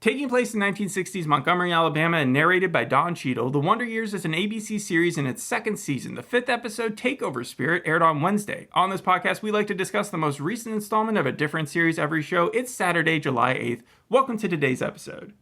Taking place in 1960s Montgomery, Alabama, and narrated by Don Cheadle, The Wonder Years is an ABC series in its second season. The fifth episode, Takeover Spirit, aired on Wednesday. On this podcast, we like to discuss the most recent installment of a different series every show. It's Saturday, July 8th. Welcome to today's episode.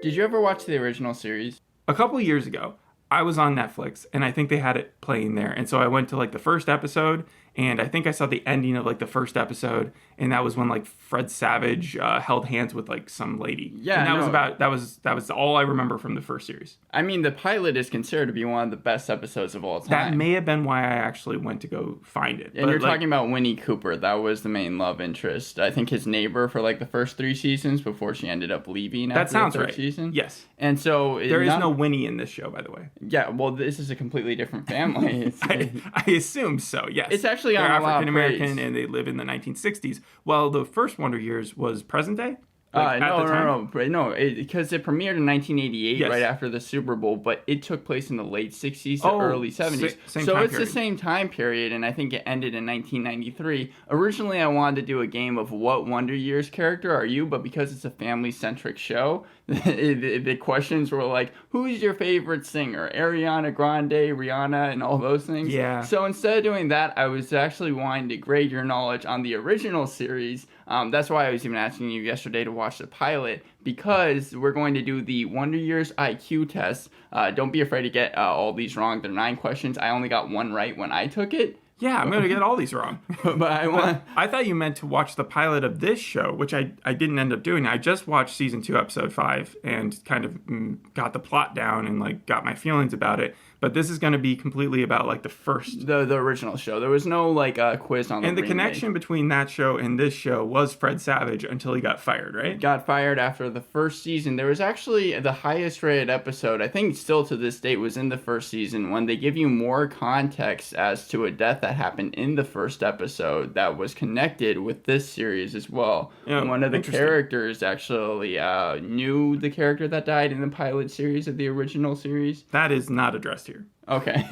Did you ever watch the original series? A couple years ago, I was on Netflix, and I think they had it playing there. And so I went to, the first episode, and I think I saw the ending of, the first episode, and that was when, Fred Savage held hands with, some lady. Yeah, and that was all I remember from the first series. I mean, the pilot is considered to be one of the best episodes of all time. That may have been why I actually went to go find it. And you're talking about Winnie Cooper. That was the main love interest. I think his neighbor for, the first 3 seasons before she ended up leaving after the third season. Yes. And so... There is no Winnie in this show, by the way. Yeah, well, this is a completely different family. I assume so, yes. It's actually They're on a lot of African-American, and they live in the 1960s. Well, the first Wonder Years was present day? No, because it premiered in 1988, yes. right after the Super Bowl, but it took place in the late 60s to early 70s. So it's the same time period, and I think it ended in 1993. Originally, I wanted to do a game of what Wonder Years character are you, but because it's a family-centric show, the questions were like, who's your favorite singer? Ariana Grande, Rihanna, and all those things. Yeah. So instead of doing that, I was actually wanting to grade your knowledge on the original series. That's why I was even asking you yesterday to watch the pilot, because we're going to do the Wonder Years IQ test. Don't be afraid to get all these wrong. There are 9 questions. I only got 1 right when I took it. Yeah, I'm going to get all these wrong. But I thought you meant to watch the pilot of this show, which I didn't end up doing. I just watched season 2, episode 5, and kind of got the plot down and got my feelings about it. But this is going to be completely about the first... The original show. There was no quiz on the And the remake. connection between that show and this show was Fred Savage until he got fired, right? Got fired after the first season. There was actually the highest rated episode, I think still to this date, was in the first season, when they give you more context as to a death that happened in the first episode that was connected with this series as well. Yeah, one of the characters actually knew the character that died in the pilot series of the original series. That is not addressed here. Okay.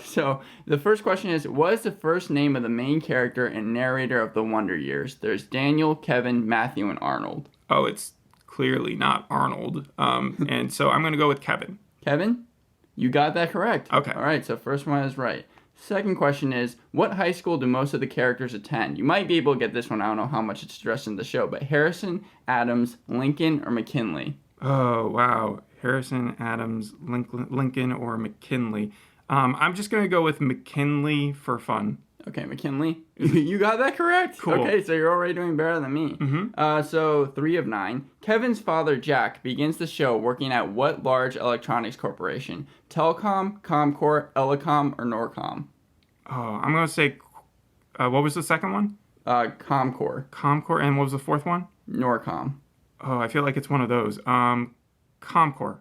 So the first question is, what is the first name of the main character and narrator of The Wonder Years? There's Daniel, Kevin, Matthew, and Arnold. Oh, it's clearly not Arnold. And so I'm going to go with Kevin. Kevin? You got that correct. Okay. All right, so first one is right. Second question is, what high school do most of the characters attend? You might be able to get this one. I don't know how much it's addressed in the show, but Harrison, Adams, Lincoln, or McKinley? Oh, wow. Harrison, Adams, Lincoln, or McKinley. I'm just going to go with McKinley for fun. Okay, McKinley. You got that correct. Cool. Okay, so you're already doing better than me. Mm-hmm. So 3 of 9. Kevin's father, Jack, begins the show working at what large electronics corporation? Telcom, Comcor, Elecom, or Norcom? Oh, I'm going to say, what was the second one? Comcor. Comcor, and what was the fourth one? Norcom. Oh, I feel like it's one of those. Comcor.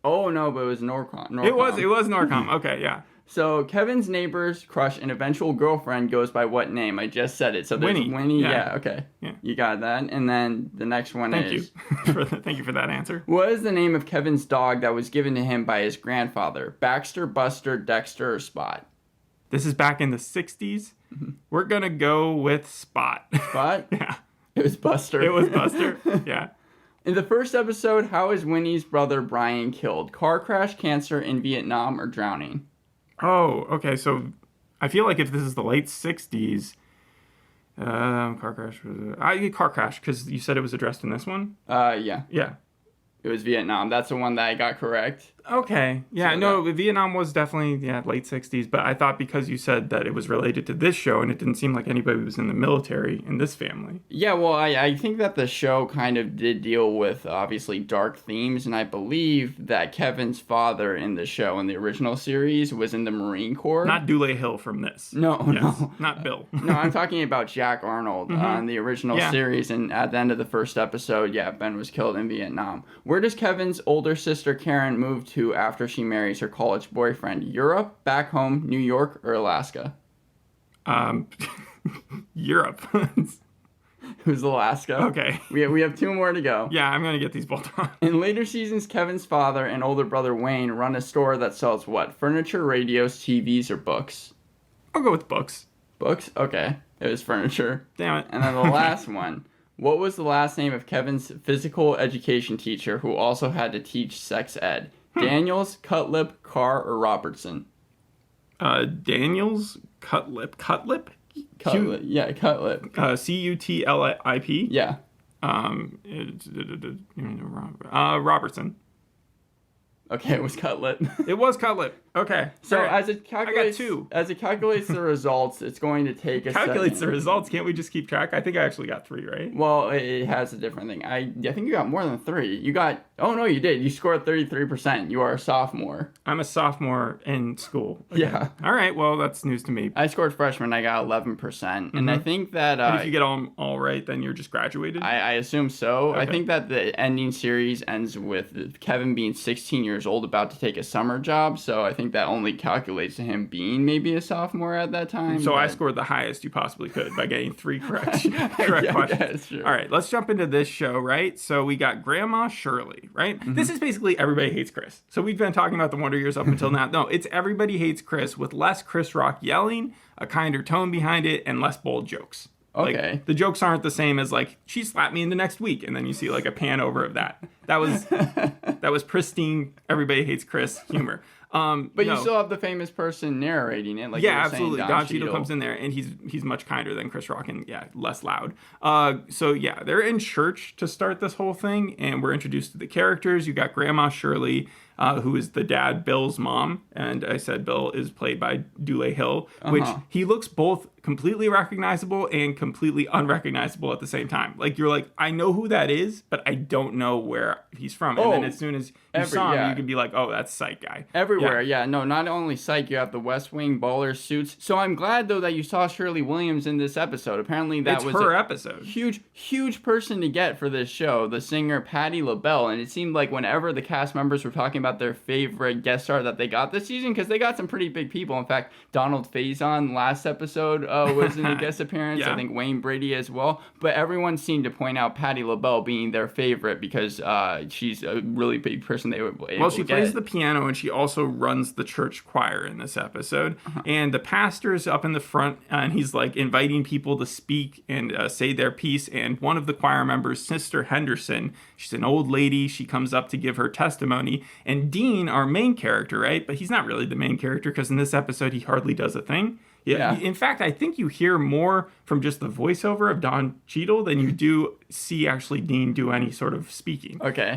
Oh, no, but it was Norcom. It was Norcom. Okay, yeah. So Kevin's neighbor's crush and eventual girlfriend goes by what name? I just said it. So there's Winnie. Yeah, okay. Yeah. You got that. And then the next one is... Thank you for that answer. What is the name of Kevin's dog that was given to him by his grandfather? Baxter, Buster, Dexter, or Spot? This is back in the 60s. Mm-hmm. We're going to go with Spot. Spot? Yeah. It was Buster. It was Buster. Yeah. In the first episode, how is Winnie's brother Brian killed? Car crash, cancer, in Vietnam, or drowning? Oh, okay. So I feel like if this is the late 60s, car crash. I get car crash because you said it was addressed in this one. Yeah. Yeah. It was Vietnam. That's the one that I got correct. Okay. Yeah, So no, Vietnam was definitely, late 60s. But I thought because you said that it was related to this show and it didn't seem like anybody was in the military in this family. Yeah, well, I think that the show kind of did deal with, obviously, dark themes. And I believe that Kevin's father in the show, in the original series, was in the Marine Corps. Not Dule Hill from this. No, no. Not Bill. No, I'm talking about Jack Arnold in the original series. And at the end of the first episode, Ben was killed in Vietnam. Where does Kevin's older sister Karen move to after she marries her college boyfriend? Europe, back home, New York, or Alaska? Europe. It was Alaska. Okay. We have 2 more to go. Yeah, I'm going to get these both wrong. In later seasons, Kevin's father and older brother Wayne run a store that sells what? Furniture, radios, TVs, or books? I'll go with books. Books? Okay. It was furniture. Damn it. And then the last one. What was the last name of Kevin's physical education teacher who also had to teach sex ed? Daniels, Cutlip, Carr, or Robertson? Daniels, Cutlip. Cutlip, yeah, Cutlip. Cutlip. Yeah. Robertson. Okay, it was Cutlip. It was Cutlip. Okay. So right. as it calculates, I got 2. As it calculates the results, it's going to take a calculates second. The results. Can't we just keep track? I think I actually got 3, right? Well, it has a different thing. I think you got more than 3. You got. Oh no, you did. You scored 33%. You are a sophomore. I'm a sophomore in school. Okay. Yeah. All right. Well, that's news to me. I scored freshman. I got 11%, and I think that. And if you get all right, then you're just graduated. I assume so. Okay. I think that the ending series ends with Kevin being 16 years old, about to take a summer job. So I think that only calculates to him being maybe a sophomore at that time. So I scored the highest you possibly could by getting 3 correct questions. Sure. All right, let's jump into this show, right? So we got Grandma Shirley, right? Mm-hmm. This is basically Everybody Hates Chris. So we've been talking about the Wonder Years up until now. No, it's Everybody Hates Chris with less Chris Rock yelling, a kinder tone behind it, and less bold jokes. Okay. Like, the jokes aren't the same as like, she slapped me in the next week, and then you see like a pan over of that. That was pristine Everybody Hates Chris humor. But you still have the famous person narrating it, like yeah, absolutely. Don Cheadle comes in there, and he's much kinder than Chris Rock, and less loud. So yeah, they're in church to start this whole thing, and we're introduced to the characters. You got Grandma Shirley, who is the dad, Bill's mom, and I said Bill is played by Dule Hill, which he looks both completely recognizable and completely unrecognizable at the same time. Like, you're like, I know who that is, but I don't know where he's from. And then as soon as you saw him, you can be like, oh, that's Psych guy. Everywhere, yeah. No, not only Psych, you have the West Wing baller suits. So I'm glad, though, that you saw Shirley Williams in this episode. Apparently that was her episode. Huge person to get for this show, the singer Patti LaBelle. And it seemed like whenever the cast members were talking about their favorite guest star that they got this season, because they got some pretty big people. In fact, Donald Faison last episode was in a guest appearance. I think Wayne Brady as well. But everyone seemed to point out Patti LaBelle being their favorite because she's a really big person they were able to get. Well, she plays the piano, and she also runs the church choir in this episode. And the pastor's up in the front, and he's like inviting people to speak and say their piece. And one of the choir members, Sister Henderson, she's an old lady. She comes up to give her testimony. And Dean, our main character, right? But he's not really the main character because in this episode, he hardly does a thing. Yeah. In fact, I think you hear more from just the voiceover of Don Cheadle than you do see actually Dean do any sort of speaking. Okay.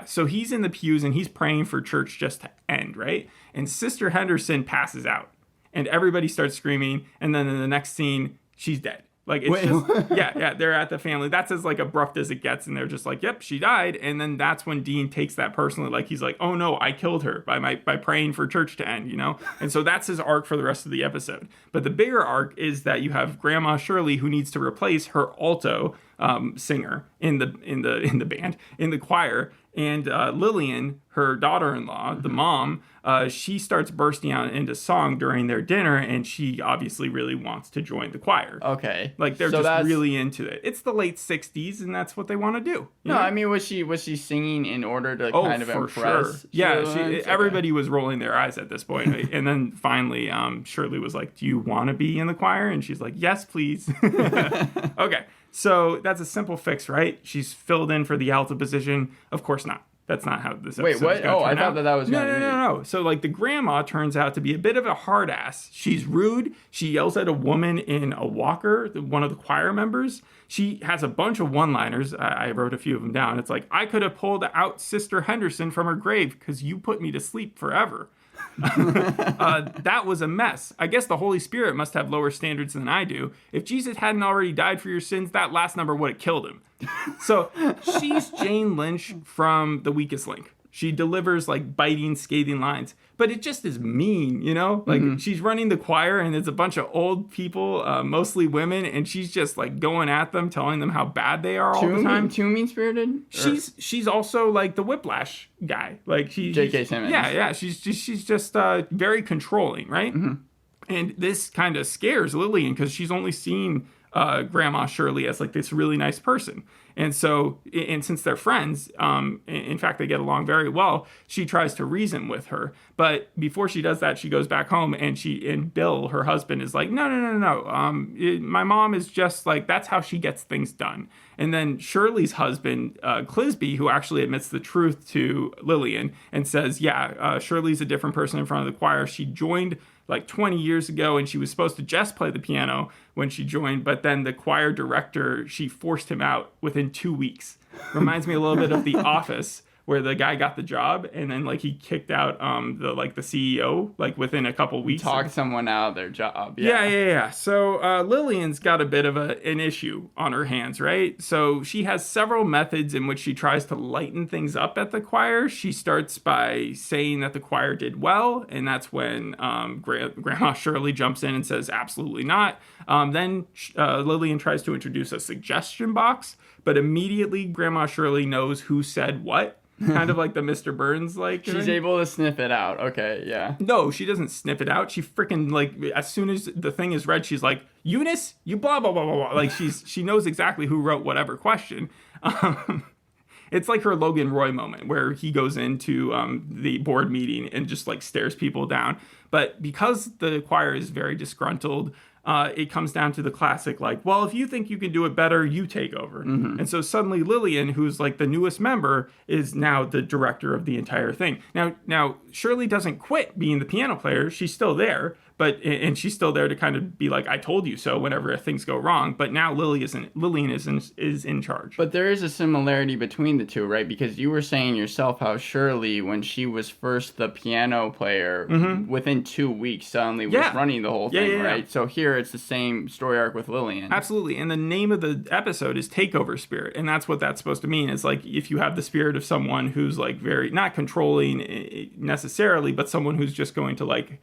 So he's in the pews and he's praying for church just to end, right? And Sister Henderson passes out and everybody starts screaming. And then in the next scene, she's dead. Like, it's they're at the family. That's as like abrupt as it gets. And they're just like, yep, she died. And then that's when Dean takes that personally. Like, he's like, oh no, I killed her by praying for church to end, you know? And so that's his arc for the rest of the episode. But the bigger arc is that you have Grandma Shirley, who needs to replace her alto singer in the band, in the choir. And Lillian, her daughter-in-law, the mom, she starts bursting out into song during their dinner, and she obviously really wants to join the choir. Okay. Like, they're just really into it. It's the late 60s, and that's what they want to do. No, I mean, was she singing in order to kind of impress? Sure. Yeah, everybody was rolling their eyes at this point. Right? And then finally, Shirley was like, do you want to be in the choir? And she's like, yes, please. Okay. So that's a simple fix, right? She's filled in for the alto position. Of course not. That's not how this episode is going to turn out. I thought that was going to be... No. So, like, the grandma turns out to be a bit of a hard ass. She's rude. She yells at a woman in a walker, one of the choir members. She has a bunch of one-liners. I wrote a few of them down. It's like, I could have pulled out Sister Henderson from her grave because you put me to sleep forever. That was a mess. I guess the Holy Spirit must have lower standards than I do. If Jesus hadn't already died for your sins, that last number would have killed him. So she's Jane Lynch from The Weakest Link. She delivers like biting, scathing lines, but it just is mean, you know? Like she's running the choir and it's a bunch of old people, mostly women, and she's just like going at them, telling them how bad they are all the time. Too mean-spirited? She's also like the Whiplash guy. Like J.K. Simmons. Yeah. She's just very controlling, right? Mm-hmm. And this kind of scares Lillian because she's only seen Grandma Shirley as like this really nice person. And so, and since they're friends, in fact, they get along very well, she tries to reason with her. But before she does that, she goes back home and Bill, her husband, is like, no. My mom is just like, that's how she gets things done. And then Shirley's husband, Clisby, who actually admits the truth to Lillian and says, Shirley's a different person in front of the choir. She joined like 20 years ago, and she was supposed to just play the piano when she joined, but then the choir director, she forced him out within 2 weeks. Reminds me a little bit of The Office, where the guy got the job and then like he kicked out the CEO like within a couple weeks. Talked someone out of their job. Yeah. So Lillian's got a bit of an issue on her hands, right? So she has several methods in which she tries to lighten things up at the choir. She starts by saying that the choir did well, and that's when Grandma Shirley jumps in and says absolutely not. Then Lillian tries to introduce a suggestion box, but immediately Grandma Shirley knows who said what. Kind of like the Mr. Burns like she's able to sniff it out. Okay, yeah. No, she doesn't sniff it out. She freaking like as soon as the thing is read, she's like, Eunice, you blah blah blah blah blah. Like she knows exactly who wrote whatever question. It's like her Logan Roy moment where he goes into the board meeting and just like stares people down. But because the choir is very disgruntled, it comes down to the classic, like, well, if you think you can do it better, you take over. Mm-hmm. And so suddenly Lillian, who's like the newest member, is now the director of the entire thing. Now Shirley doesn't quit being the piano player. She's still there, and she's still there to kind of be like, I told you so whenever things go wrong. But now Lillian is in charge. But there is a similarity between the two, right? Because you were saying yourself how Shirley, when she was first the piano player, within 2 weeks suddenly was running the whole thing, right? So here it's the same story arc with Lillian. Absolutely. And the name of the episode is Takeover Spirit. And that's what that's supposed to mean. It's like if you have the spirit of someone who's like very, not controlling necessarily, but someone who's just going to like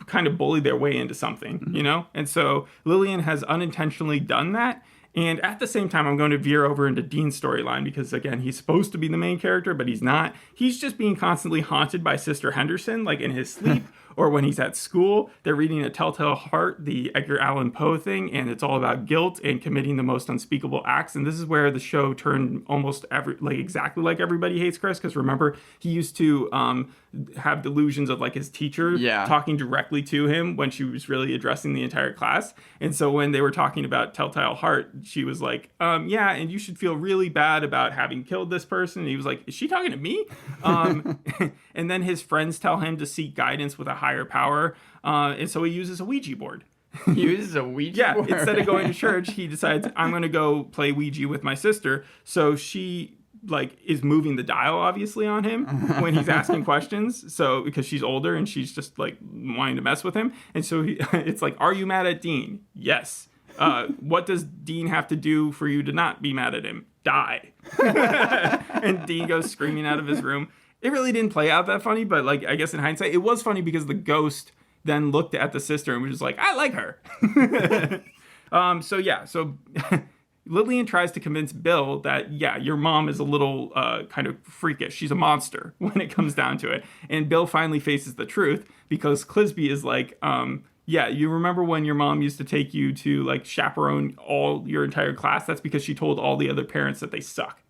kind of bully their way into something, you know? And so Lillian has unintentionally done that. And at the same time, I'm going to veer over into Dean's storyline because, again, he's supposed to be the main character, but he's not. He's just being constantly haunted by Sister Henderson, like in his sleep or when he's at school. They're reading A Telltale Heart, the Edgar Allan Poe thing, and it's all about guilt and committing the most unspeakable acts. And this is where the show turned almost exactly like Everybody Hates Chris, because remember, he used to have delusions of like his teacher talking directly to him when she was really addressing the entire class. And so when they were talking about Telltale Heart, she was like, and you should feel really bad about having killed this person. And he was like, is she talking to me? And then his friends tell him to seek guidance with a higher power. And so he uses a Ouija board. He uses a Ouija board? Yeah, instead of going to church, he decides, I'm going to go play Ouija with my sister. So she is moving the dial obviously on him when he's asking questions. So because she's older and she's just like wanting to mess with him. And so it's like, are you mad at Dean? Yes. What does Dean have to do for you to not be mad at him? Die. And Dean goes screaming out of his room. It really didn't play out that funny, but like I guess in hindsight, it was funny because the ghost then looked at the sister and was just like, I like her. So Lillian tries to convince Bill that, your mom is a little kind of freakish. She's a monster when it comes down to it. And Bill finally faces the truth because Clisby is like, you remember when your mom used to take you to like chaperone your entire class? That's because she told all the other parents that they suck.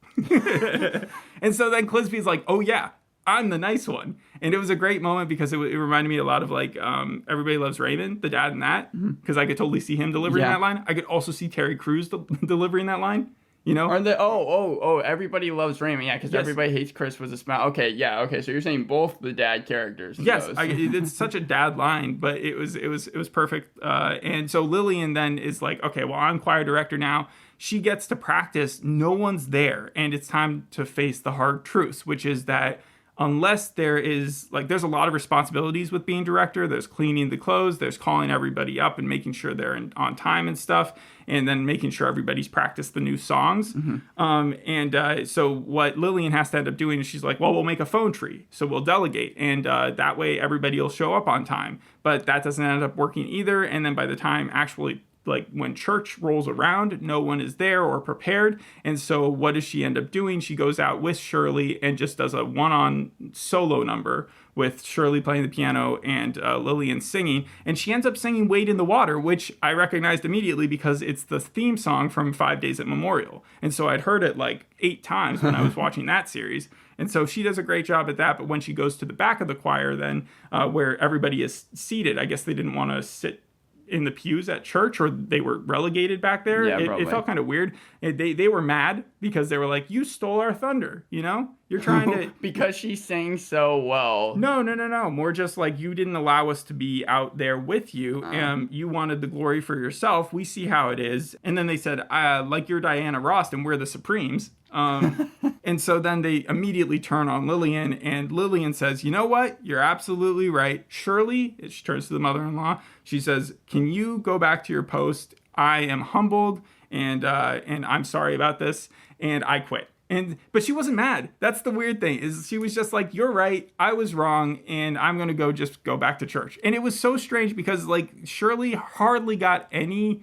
And so then Clisby's like, oh yeah, I'm the nice one. And it was a great moment because it reminded me a lot of like Everybody Loves Raymond, the dad in that, because I could totally see him delivering that line. I could also see Terry Crews delivering that line. You know? Are they? Everybody Loves Raymond. Yeah, because Everybody Hates Chris was a smile. Okay, yeah, okay. So you're saying both the dad characters. Yes, it's such a dad line, but it was perfect. And so Lillian then is like, okay, well, I'm choir director now. She gets to practice. No one's there, and it's time to face the hard truths, which is that unless there's a lot of responsibilities with being director. There's cleaning the clothes, there's calling everybody up and making sure they're on time and stuff, and then making sure everybody's practiced the new songs. Mm-hmm. So what Lillian has to end up doing is she's like, well, we'll make a phone tree. So we'll delegate, and that way everybody will show up on time. But that doesn't end up working either. And then by the time actually like when church rolls around, no one is there or prepared. And so what does she end up doing? She goes out with Shirley and just does a one-on solo number with Shirley playing the piano and Lillian singing. And she ends up singing Wade in the Water, which I recognized immediately because it's the theme song from 5 Days at Memorial. And so I'd heard it like 8 times when I was watching that series. And so she does a great job at that. But when she goes to the back of the choir, then where everybody is seated, I guess they didn't want to sit in the pews at church, or they were relegated back there. Yeah, it felt kind of weird. They were mad because they were like, you stole our thunder, you know? You're trying to... Because she sang so well. No. More just like, you didn't allow us to be out there with you. You wanted the glory for yourself. We see how it is. And then they said, like you're Diana Ross and we're the Supremes. And so then they immediately turn on Lillian, and Lillian says, you know what? You're absolutely right. Shirley, she turns to the mother-in-law. She says, can you go back to your post? I am humbled and I'm sorry about this. And I quit. But she wasn't mad. That's the weird thing, is she was just like, you're right, I was wrong, and I'm going to go back to church. And it was so strange because like Shirley hardly got any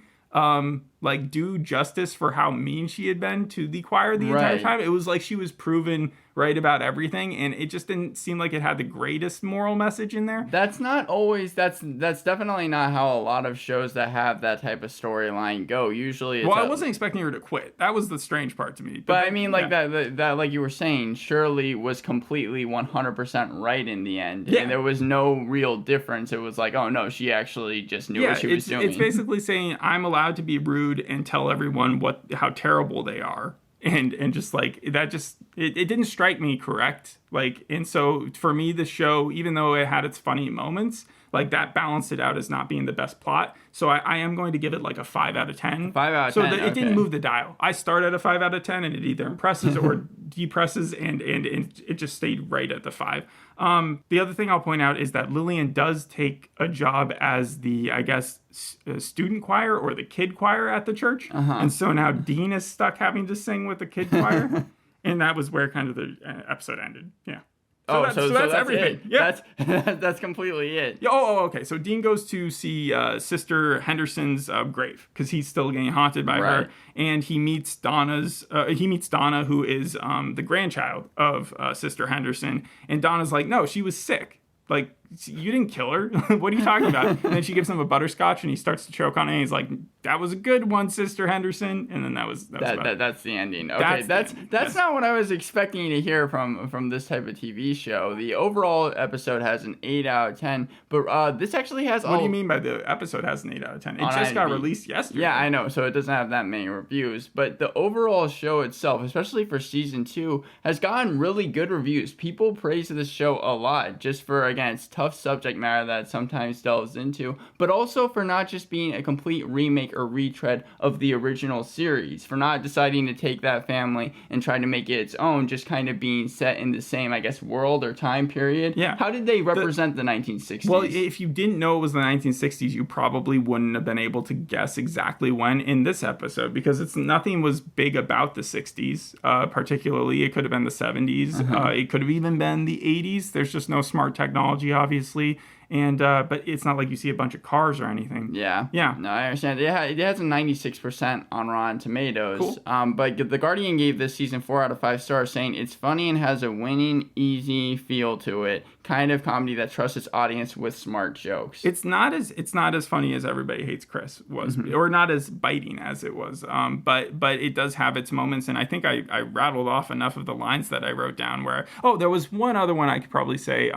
like due justice for how mean she had been to the choir the entire time. It was like she was proven right about everything, and it just didn't seem like it had the greatest moral message in there. That's not always, that's definitely not how a lot of shows that have that type of storyline go. Usually it's... Well, I wasn't expecting her to quit. That was the strange part to me. But I mean, like that, like you were saying, Shirley was completely 100% right in the end. Yeah. And there was no real difference. It was like, oh no, she actually just knew what she was doing. It's basically saying, I'm allowed to be rude and tell everyone how terrible they are. And just like that, it didn't strike me correct. Like, and so for me, the show, even though it had its funny moments, like that balanced it out as not being the best plot. So I am going to give it like a 5 out of 10. 5 out of 10. So it didn't move the dial. I start at a 5 out of 10, and it either impresses or depresses, and it just stayed right at the 5. The other thing I'll point out is that Lillian does take a job as the, I guess, student choir or the kid choir at the church. And so now Dean is stuck having to sing with the kid choir. And that was where kind of the episode ended. Yeah. So that's everything. Yeah, that's completely it. Yeah. Okay. So Dean goes to see Sister Henderson's grave because he's still getting haunted by her, and he meets Donna, who is the grandchild of Sister Henderson, and Donna's like, no, she was sick. Like, you didn't kill her. What are you talking about? And then she gives him a butterscotch, and he starts to choke on it. And he's like, "That was a good one, Sister Henderson." And then that's the ending. Okay, that's not what I was expecting to hear from this type of TV show. The overall episode has an 8 out of 10, but this actually has. What do you mean by the episode has an 8 out of 10? It just got released yesterday. Yeah, I know, so it doesn't have that many reviews. But the overall show itself, especially for season 2, has gotten really good reviews. People praise this show a lot, just for, again, it's tough subject matter that it sometimes delves into, but also for not just being a complete remake or retread of the original series, for not deciding to take that family and try to make it its own, just kind of being set in the same, I guess, world or time period. Yeah. How did they represent the 1960s? Well, if you didn't know it was the 1960s, you probably wouldn't have been able to guess exactly when in this episode, because nothing was big about the 60s, particularly. It could have been the 70s. It could have even been the 80s. There's just no smart technology, obviously, and but it's not like you see a bunch of cars or anything. Yeah. No, I understand. It has a 96% on Rotten Tomatoes. Cool. But The Guardian gave this season 4 out of 5 stars, saying it's funny and has a winning, easy feel to it. Kind of comedy that trusts its audience with smart jokes. It's not as funny as Everybody Hates Chris was, or not as biting as it was. But it does have its moments, and I think I rattled off enough of the lines that I wrote down where, there was one other one I could probably say.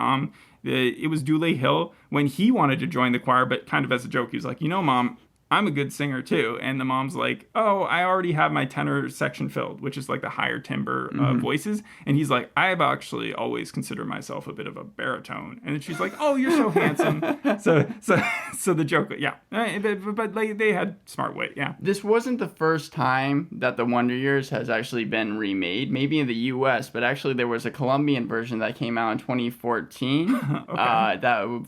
It was Dule Hill when he wanted to join the choir, but kind of as a joke, he was like, Mom, I'm a good singer too. And the mom's like, oh, I already have my tenor section filled, which is like the higher timbre voices. And he's like, I have actually always considered myself a bit of a baritone. And then she's like, oh, you're so handsome. So the joke, yeah. But like, they had smart wit, yeah. This wasn't the first time that the Wonder Years has actually been remade, maybe in the U.S., but actually there was a Colombian version that came out in 2014 that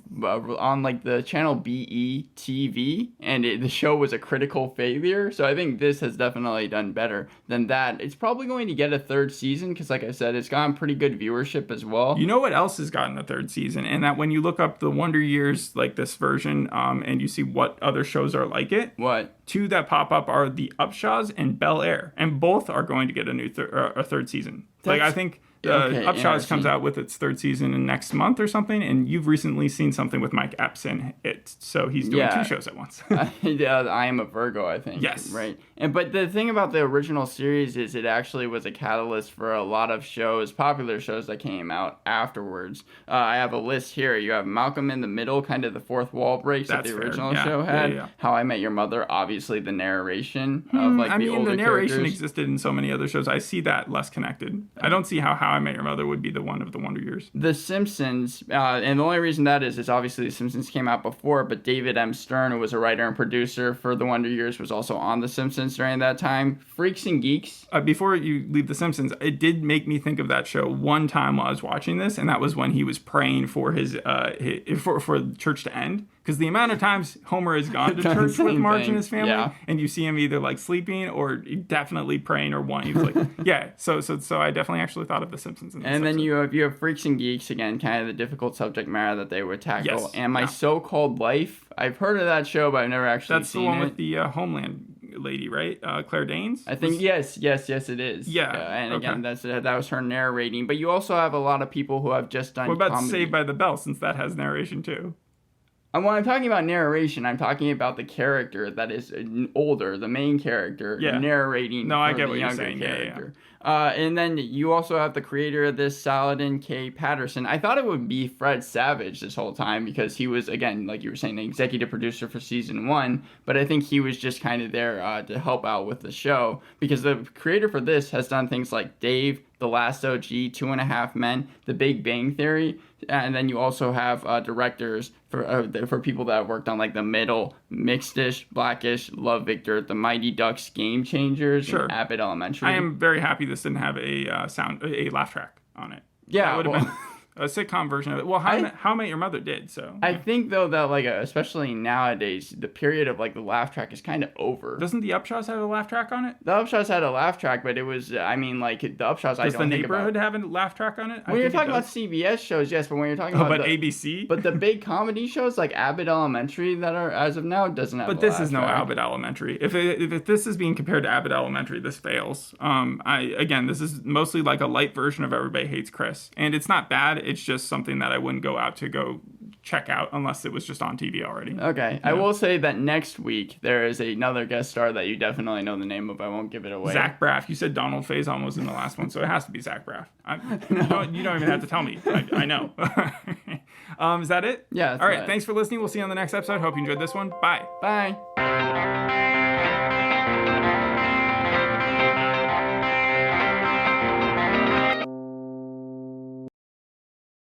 on like the channel BETV, and the show was a critical failure. So I think this has definitely done better than that. It's probably going to get a third season because, like I said, it's gotten pretty good viewership as well. You know what else has gotten a third season? And that when you look up the Wonder Years, like this version, and you see what other shows are like it. What? Two that pop up are The Upshaws and Bel Air, and both are going to get a third season. Like I think Upshaws comes out with its third season in next month or something, and you've recently seen something with Mike Epps in it, so he's doing two shows at once. I Am a Virgo, I think. Yes. Right. But the thing about the original series is it actually was a catalyst for a lot of shows, popular shows that came out afterwards. I have a list here. You have Malcolm in the Middle, kind of the fourth wall breaks that the original show had. Yeah. How I Met Your Mother, obviously the narration of the older the narration characters. Existed in so many other shows. I see that less connected. I don't see how I Met Your Mother would be the one of the Wonder Years. The Simpsons, and the only reason that is obviously The Simpsons came out before, but David M. Stern, who was a writer and producer for the Wonder Years, was also on The Simpsons during that time. Freaks and Geeks. Before you leave The Simpsons, it did make me think of that show one time while I was watching this, and that was when he was praying for for the church to end. Because the amount of times Homer has gone to church with Marge and his family, and you see him either like sleeping or definitely praying or one. He's like, So I definitely actually thought of The Simpsons. And then you have Freaks and Geeks again, kind of the difficult subject matter that they would tackle. Yes. And My So-Called Life. I've heard of that show, but I've never actually seen it. That's the one with the Homeland lady, right? Claire Danes? I think yes, it is. Yeah. And again, that was her narrating. But you also have a lot of people who have just done. What about comedy. Saved by the Bell, since that has narration too? And when I'm talking about narration, I'm talking about the character that is older, the main character, narrating I get the what younger you're saying. character. Yeah. And then you also have the creator of this, Saladin K. Patterson. I thought it would be Fred Savage this whole time because he was, again, like you were saying, the executive producer for season 1. But I think he was just kind of there to help out with the show because the creator for this has done things like Dave, The Last OG, 2.5 Men, The Big Bang Theory. And then you also have directors for people that have worked on like The Middle, Mixed-ish, Blackish, Love Victor, The Mighty Ducks, Game Changers, and Abbott Elementary. I am very happy this didn't have a laugh track on it. Yeah, that would have been a sitcom version of it. Well, How I Met Your Mother did, so. I think, though, that, like, especially nowadays, the period of, like, the laugh track is kind of over. Doesn't The Upshaws have a laugh track on it? The Upshaws had a laugh track, but it was, I mean, like, The Upshaws, I don't think about. Does The Neighborhood have a laugh track on it? When you're talking about CBS shows, yes, but when you're talking about... But ABC? But the big comedy shows, like Abbott Elementary, that are, as of now, doesn't have a laugh track. But this is no Abbott Elementary. If this is being compared to Abbott Elementary, this fails. This is mostly like a light version of Everybody Hates Chris. And it's not bad, it's just something that I wouldn't go out to go check out unless it was just on TV already. Okay. Yeah. I will say that next week there is another guest star that you definitely know the name of. I won't give it away. Zach Braff. You said Donald Faison was in the last one, so it has to be Zach Braff. You don't even have to tell me. I know. Is that it? Yeah. All right. Thanks for listening. We'll see you on the next episode. Hope you enjoyed this one. Bye. Bye.